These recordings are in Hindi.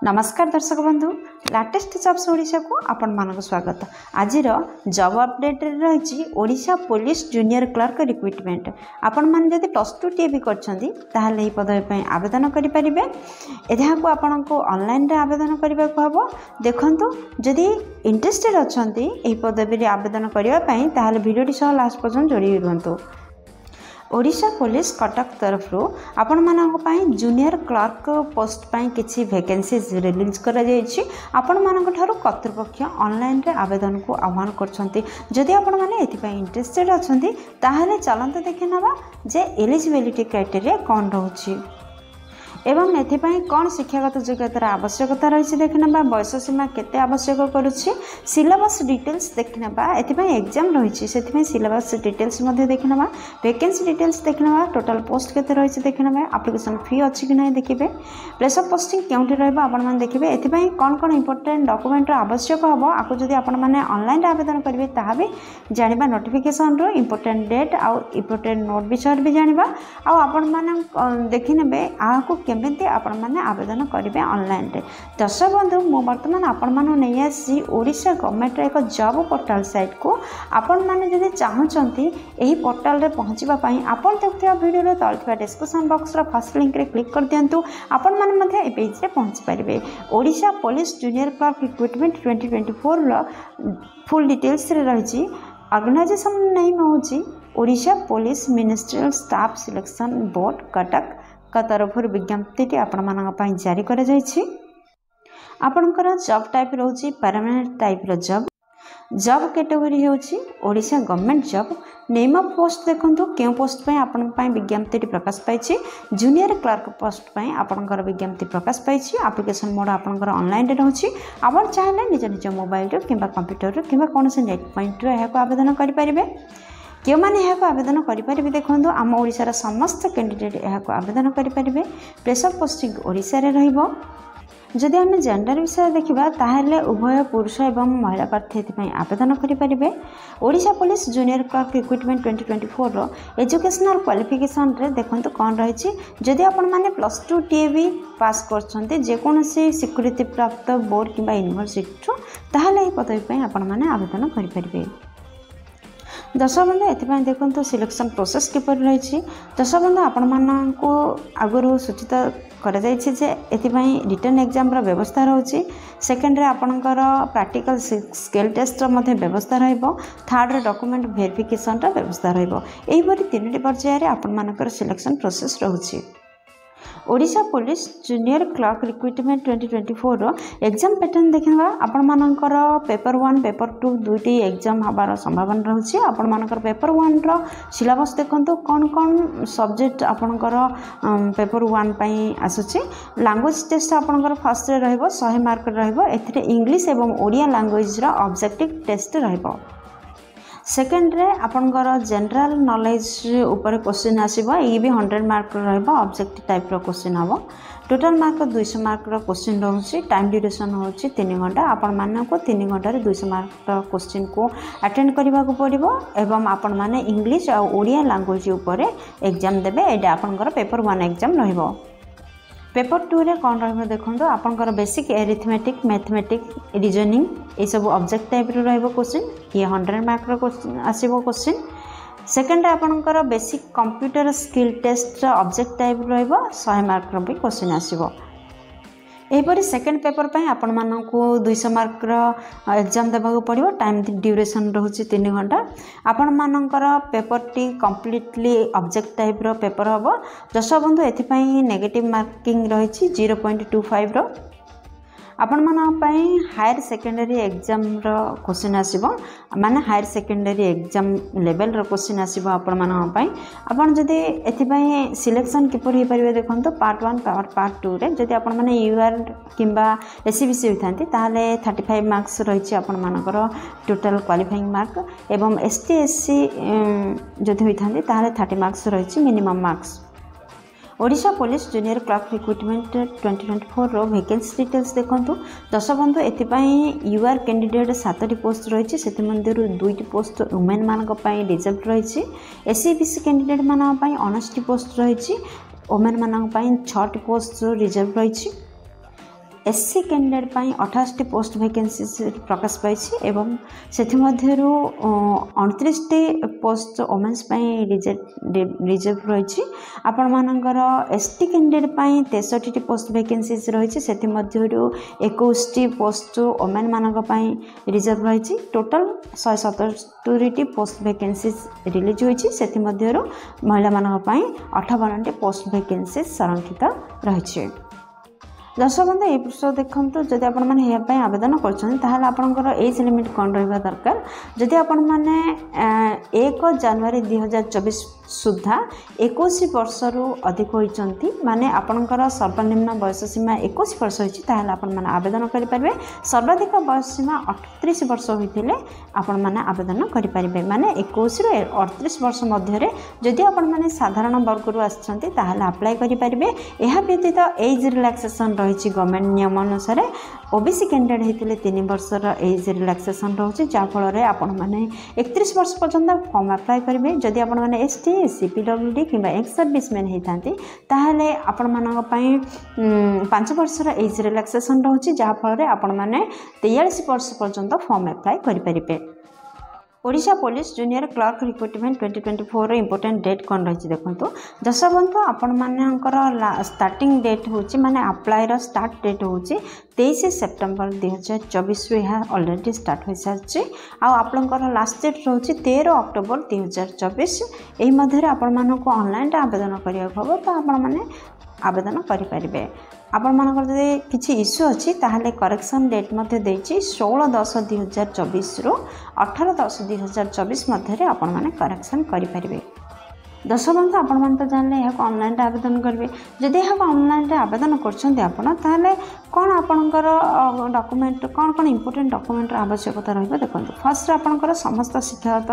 नमस्कार दर्शक बंधु लाटेस्ट जॉब्स ओडिशा को आपण मानक स्वागत। आज जॉब अपडेट रही Odisha police junior clerk recruitment. आपण मान जदि +2 टीए करछंती ताहाले एही पदवी पई आवेदन करि परिबे। एहा को आपण को ऑनलाइन रे आवेदन करबा को हबो। देखंतु जदि इंटरेस्टेड अछंती एही पदवी रे आवेदन करिवा पई ताहाले वीडियो सह लास्ट पर्यंत जोड़ी रहंतु। ओडिशा पुलिस कटक तरफ आपण मानक पई जूनियर क्लर्क पोस्ट पई किछि वैकेंसीज रिलीज करा जायछि। आपण मानक ठारू कर्तृपक्ष ऑनलाइन रे आवेदन को आह्वान करछंती। जदि आपण माने एथि पई इंटरेस्टेड अछंती ताहाले चलंत देखि नबा जे एलिजिबिलिटी क्राइटेरिया कोन रहउछि एवं एथिपाई कौन शिक्षागत योग्यतार आवश्यकता रही देखना बयस सीमा केते आवश्यक करुच्ची सिलेबस डिटेल्स देखना एथिपाई एग्जाम रही से सिलेबस डिटेल्स देखना वैकेंसी डिटेल्स देखना टोटल पोस्ट केते रही देखना एप्लिकेशन फी अच्छी कि नहीं देखिए प्लेस ऑफ पोस्टिंग क्योंठी रहबा आपण माने देखिए एथिपाई कौन कौन इंपोर्टेंट डॉक्यूमेंट आवश्यक हबो आकु जदि आपण माने ऑनलाइन आवेदन करिवे ताहा भी जानिबा नोटिफिकेशन रो इंपोर्टेंट डेट आ इंपोर्टेंट नोट विषय भी जानिबा आ आपण माने देखिनेबे आकु केमिति आपण माने आवेदन करिवे ऑनलाइन रे। दर्शक बंधु मो वर्तमान आपण माने नै आसी ओडिशा गवर्नमेंट रे एक जॉब पोर्टल साइट को आपण माने जदि चाहउचंती एही पोर्टल रे पहुंचीबा पई आपण देखथिबा वीडियो रे तळथिबा description box row first link रे क्लिक कर दियंतु। आपण माने मध्ये ए पेज रे पहुंच परिबे। Odisha police junior clerk recruitment 2024 रो फुल डिटेल्स रे रहिछि। ऑर्गेनाइजेशन नेम होछि Odisha police ministerial staff selection board Cuttack का तरफ विज्ञप्ति आपण मानक पई जारी करा जायछि। आपनकर जॉब टाइप रहउछि परमानेंट टाइप रो जॉब कैटेगरी होछि Odisha government job. Name of post देखंतु केउ पोस्ट पई आपण पई विज्ञप्ति प्रकाश पाइछि। जूनियर क्लर्क पोस्ट पई आपनकर विज्ञप्ति प्रकाश पाइछि। एप्लिकेशन मोड आपनकर ऑनलाइन रे रहउछि। आपण चाहेले निज निज मोबाइल रो किबा कंप्यूटर रो किबा कोनसे नेट पॉइंट रो एहाको आवेदन करि परिबे। क्यों मैंने यहाँ आवेदन करें देखो आम ओडिशार समस्त कैंडिडेट यहाँ आवेदन करें। प्लेस ऑफ पोस्टिंग ओडिशा रे रहिबो। जदि आम जेंडर विषय देखा ताहले उभय पुरुष एवं महिला प्रार्थी एथि आवेदन करें। Odisha police junior clerk recruitment 2024 रो एजुकेशनल क्वालिफिकेशन रे देखंतु कौन रही। जदि आपण माने +2 टीए भी पास करछन्ते जेकोनसी स्वीकृति प्राप्त बोर्ड किंबा यूनिवर्सिटी ताहले ए पदवी पई आपण माने आवेदन करें। दर्शक बंधु एथि देखो सिलेक्शन प्रोसेस किपर रही। दर्शक बंधु आपण मानू आगु सूचित कर रिटर्न एग्जाम व्यवस्था रही। सेकेंड रे आपणकर प्रैक्टिकल स्किल टेस्ट व्यवस्था रहिबो। थर्ड रे डॉक्यूमेंट वेरिफिकेशन व्यवस्था रहिबो। एहिपरि 3टी पर्याय आपण मानकर सिलेक्शन प्रोसेस रहुछि। Odisha police junior clerk recruitment 2024 रो एग्जाम पैटर्न देखा आपण मानकर पेपर 1 पेपर 2 दुईटी एग्जाम हबार संभावना रही। आपण मानकर पेपर 1 रो सिलेबस देखंतु कौन कौन सब्जेक्ट आपणकर पेपर 1 पई आसुछि। लैंग्वेज टेस्ट आपणकर फर्स्ट रे रहइबो 100 मार्क रहइबो। एथिरे इंग्लिश एवं ओडिया लैंग्वेज रो ऑब्जेक्टिव टेस्ट रहइबो। सेकेंड रे आपणकर जनरल नॉलेज ऊपर क्वेश्चन आसीबो। ये भी 100 मार्क रहइबो ऑब्जेक्टिव टाइप रो क्वेश्चन हबो। टोटल मार्क 200 मार्क रो क्वेश्चन रहउछि। टाइम ड्यूरेशन होछि 3 घंटा। आपण माने को 3 घंटा रे 200 मार्क रो क्वेश्चन को अटेंड करबा को पड़िबो एवं आपण माने इंग्लिश और ओडिया लैंग्वेज ऊपर एग्जाम देबे। एडा आपणकर पेपर 1 एग्जाम रहइबो। पेपर 2 रे कौन रहिबो देखंतु आपनकर बेसिक एरिथमेटिक मैथमेटिक रीजनिंग ए सब ऑब्जेक्ट टाइप रो रहइबो क्वेश्चन। ये 100 मार्क रो क्वेश्चन आसीबो क्वेश्चन। सेकेंड आपनकर basic computer skill test object type रहइबो 100 मार्क रो भी क्वेश्चन आसीबो। एहिपरि सेकेंड पेपर पई आपण मानकु 200 मार्क रो एग्जाम देबाको पड़िबो। टाइम ड्यूरेशन रहउछि 3 घंटा। आपण मानकर पेपर टी कंप्लीटली ऑब्जेक्ट टाइप रो पेपर हबो। दर्शक बंधु एथि पई नेगेटिव मार्किंग रहिछि 0.25 रो। आपण मान पई हायर सेकेंडरी एग्जाम रो क्वेश्चन आसीबो। माने हायर सेकेंडरी एग्जाम लेवल रो क्वेश्चन आसीबो आपण मान पई। आपण जदि एथि पई सिलेक्शन किपर हे परिबे देखंतो पार्ट 1 पार्ट 2 रे जदि आपण माने यूआर किंबा एससीबीसी होइथांती ताहाले 35 मार्क्स रहिछि आपण मानकर टोटल क्वालिफाइंग मार्क एवं एसटी एससी जदि होइथांती ताहाले 30 मार्क्स रहिछि minimum marks. Odisha police junior clerk recruitment 2024 रो वैकेंसी डिटेल्स देखंतु। दर्शक बंधु एथिपाई यूआर कैंडिडेट 7टी पोस्ट रही से 2टी पोस्ट वुमेन मानक पई रिजर्व रही। एससीबीसी कैंडिडेट मानक पई 19टी पोस्ट रही। वुमेन मानक पई 6टी पोस्ट रिजर्व रही। एससी कैंडिडेट 28 पोस्ट वैकेंसी प्रकाश पाई एवं से 29 पोस्ट वोमेन्स रिजर्व रही आपण मानकर एसटी कैंडिडेट 63 पोस्ट वैकेंसी रही से 21 पोस्ट वोमेन मानक रिजर्व रही टोटल 177 पोस्ट वैकेंसी रिलीज होती से महिला मानक 58 पोस्ट वैकेंसी संरक्षित रही। दर्शक बंधु ये पृष्ठ देखूँ जदि आपण मैंने आवेदन कर एज लिमिट कौन रहा दरकार जदि आपण मैंने 1 जनवरी 2024 सुधा 21 वर्ष रु अधिक होती माने आपणकर सर्वनिम्न बयस सीमा 21 वर्ष होती आपण मैंने आवेदन करेंगे सर्वाधिक बयस सीमा 38 वर्ष होते आपण मैंने आवेदन करेंगे माने 21 रु 38 वर्ष मध्य जदि आपण मैंने साधारण वर्ग रु आसछंती ताहाले अप्लाई करेंगे। यह व्यतीत एज रिलैक्सेशन रही गवर्नमेंट नियम अनुसार ओबीसी कैंडिडेट होते 3 वर्षर एज रिलैक्सेशन रोचे जहाँफल आपण मैंने 31 वर्ष पर्यंत फॉर्म अप्लाई करेंगे जदि आपण मैंने एसटी सीपीडब्ल्यूडी कि एक्स सर्विसमैन होती ताहले आपण मानक 5 वर्षर एज रिलैक्सेशन रोचे जहाँफल आपण मैंने 43 वर्ष पर्यंत फॉर्म अप्लाई करेंगे। Odisha police junior clerk recruitment 2024 important date कौन रही देखो दर्शक बंधु आपण मानकर स्टार्टिंग डेट हूँ माने अप्लाई स्टार्ट डेट हूँ 23 सेप्टेम्बर 2024 यह ऑलरेडी स्टार्ट हो सारी आपंकर लास्ट डेट रोचे 13 अक्टोबर 2024 यही मध्य आपण मानक ऑनलाइन आवेदन करिया हम तो आपण मैंने आवेदन करेंगे। आपण मानकर जदि किसी इश्यू अच्छी ताहले करेक्शन डेट मध्य देछि 16/10/2024 रु 18/10/2024 मध्य आपण माने करेक्शन करेंगे। दर्शक बंधु आपण मैंने तो जानले यह ऑनलाइन आवेदन करेंगे जदि यह ऑनलाइन आवेदन कर कौन आपणकर डॉक्यूमेंट कौन कौन इंपोर्टेंट डॉक्यूमेंट आवश्यकता रही देखो फर्स्ट आपणकर समस्त शिक्षागत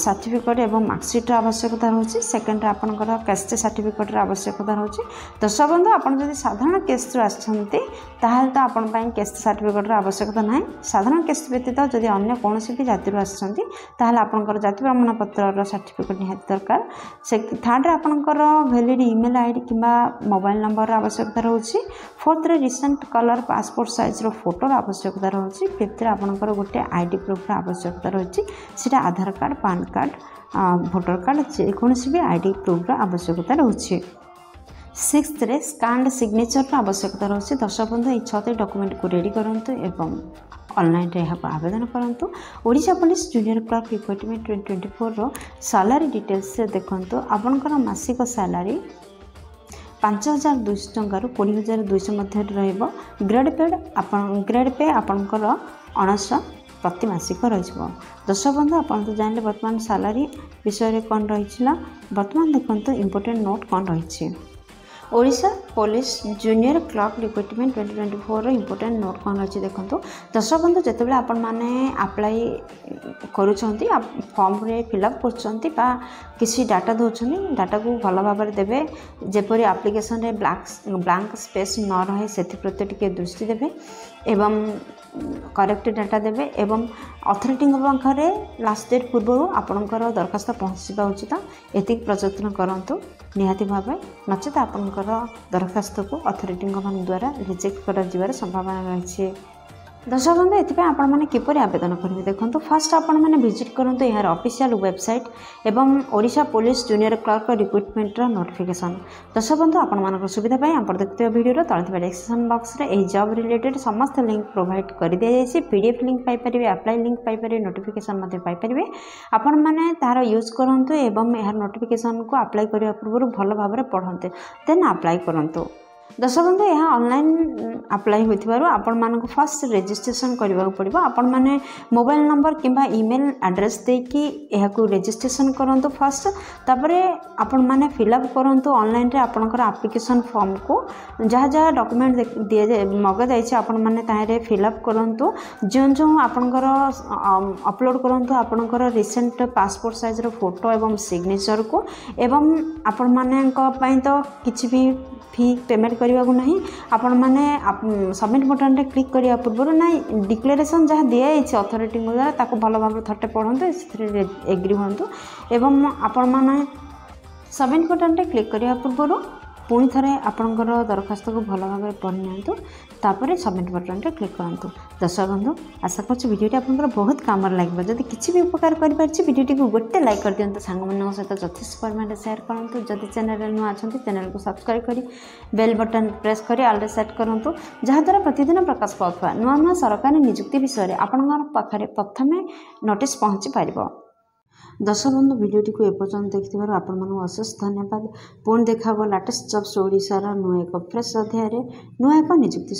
सर्टिफिकेट एवं मार्कशीट आवश्यकता रोचे सेकेंड आपणकर कैस्ट सर्टिफिकेट आवश्यकता रोचे। दर्शक बंधु आपड़ जब साधारण केस्ट आसछंती ताहले तो आपण पई कैस्ट सर्टिफिकेट आवश्यकता ना साधारण केस्ट व्यतीत जदि अन्य कौन भी जाति आसछंती ताहले आपणकर जाति प्रमाण पत्र सर्टिफिकेट निहाती दरकार। से थर्ड आपणकर वैलिड ईमेल आईडी किंबा मोबाइल नंबर आवश्यकता रोचे। Fourth recent colour passport size फोटोर आवश्यकता रोचे। फिफ्थ आपणकर गोटे आईडी प्रूफ आवश्यकता रोचे सीटा Aadhaar card PAN card voter card जेकोसी भी आईडी प्रूफ आवश्यकता रोचे। सिक्स्थ रे स्कान्ड सिग्नेचर आवश्यकता रोचे। दर्शक बंधु ये 6 डॉक्यूमेंट को रेडी करंतु एवं ऑनलाइन रे यहाँ आवेदन करंतु। Odisha police junior clerk recruitment 2024 रो सैलरी डिटेल्स से देखंतु आपनकर मासिक सैलरी 5200 टंका 20200 मध्य रहिबो। ग्रेड पे आपनकर 19 प्रति मासिक रही। दर्शक बंधु आपन तो जानले वर्तमान सैलरी विषय कौन रही वर्तमान देखंतु इंपोर्टेंट नोट कौन रही Odisha police junior clerk recruitment 2024 important note कौन रही देखो दर्शक बंधु जितेबाला आपण मैंने अप्लाई करुँच फॉर्म रे फिलअप कर किसी डाटा दौरान डाटा को भल भाव देवे जेपरी एप्लिकेशन रे ब्लैंक स्पेस न रहे से प्रति टिके दृष्टि देवे एवं करेक्ट डाटा देवे एवं अथॉरिटी पाखे लास्ट डेट पूर्व आपणकर दरखास्त पहुँचवा उचित एति प्रयत्न करंतु निहाती भाव नचेत आपणकर दरखास्त को अथॉरिटी द्वारा रिजेक्ट कर संभावना रही। दर्शक बंधु ये आपण मैंने किपर आवेदन करेंगे देखो फास्ट आपण मैंने विजिट करूँ यार ऑफिशियल वेबसाइट एवं Odisha police junior clerk recruitment notification. दर्शक बंधु आपण मान सुविधा आप देखते वीडियो तले डिस्क्रिप्शन बॉक्स रे एही जॉब रिलेटेड समस्त लिंक प्रोवाइड कर दिया जाए PDF link Piper apply link Piper notification Piper आपण मैंने तार यूज करूँ एवं यार नोटिफिकेशन को अप्लाई करने पूर्व भल भाव पढ़ते देन अप्लाई करूँ। दर्शक बंधु यह ऑनलाइन अप्लाई होइथिबारु आपण मानक फर्स्ट रजिस्ट्रेशन करबा पड़िबो। आपण माने मोबाइल नंबर किंबा ईमेल एड्रेस देकी यह को रजिस्ट्रेशन करंतु फर्स्ट तापरे आपण माने फिलअप करंतु ऑनलाइन रे आपनकर एप्लिकेशन फॉर्म को जहाँ जहाँ डॉक्यूमेंट दिए मगा जाइछे आपण माने ताहे फिलअप करंतु जो आपनकर अपलोड करंतु आपनकर रिसेंट पासपोर्ट साइज रो फोटो एवं सिग्नेचर को एवं आपण माने पई तो किछि भी फी पेमेंट करने को नहीं आपण मैंने सबमिट बटन रे क्लिक करने पूर्व ना डिक्लेरेशन जहाँ दिखाई अथॉरिटी द्वारा ताको भल भाव थरटे पढ़ते एग्री हूँ एवं आपण मैंने सबमिट बटन रे क्लिक करने पूर्व पुणी थे आपणकर दरखास्त को भल भाव पढ़ी नियंतु तापर सबमिट बटन रे क्लिक करूँ। दर्शक बंधु आशा कर भिडियोटी आपंकर बहुत काम लगे जदि किसी भी उपकार करिटी को गोटे लाइक कर दिखाँ सांग मान सहित यथेष परिमाण शेयर करूँ। जदि चैनल नुआ अच्छा चैनल को सब्सक्राइब कर बेल बटन प्रेस कर आल सेट करूँ जहाद्वारा प्रतिदिन प्रकाश पाउथवा नुआ नुआ सरकारी नियुक्ति विषय में आपंकर पाखे प्रथम नोटिस पहुँची पार। दर्शक बंधु भिडियोटी को एपर्यंत देखिथिबार आपण मानक अशेष धन्यवाद। पुणी देखा लेटेस्ट जॉब्स ओडिशार नुआ एक फ्रेश अध्याय नुआ एक नियुक्ति।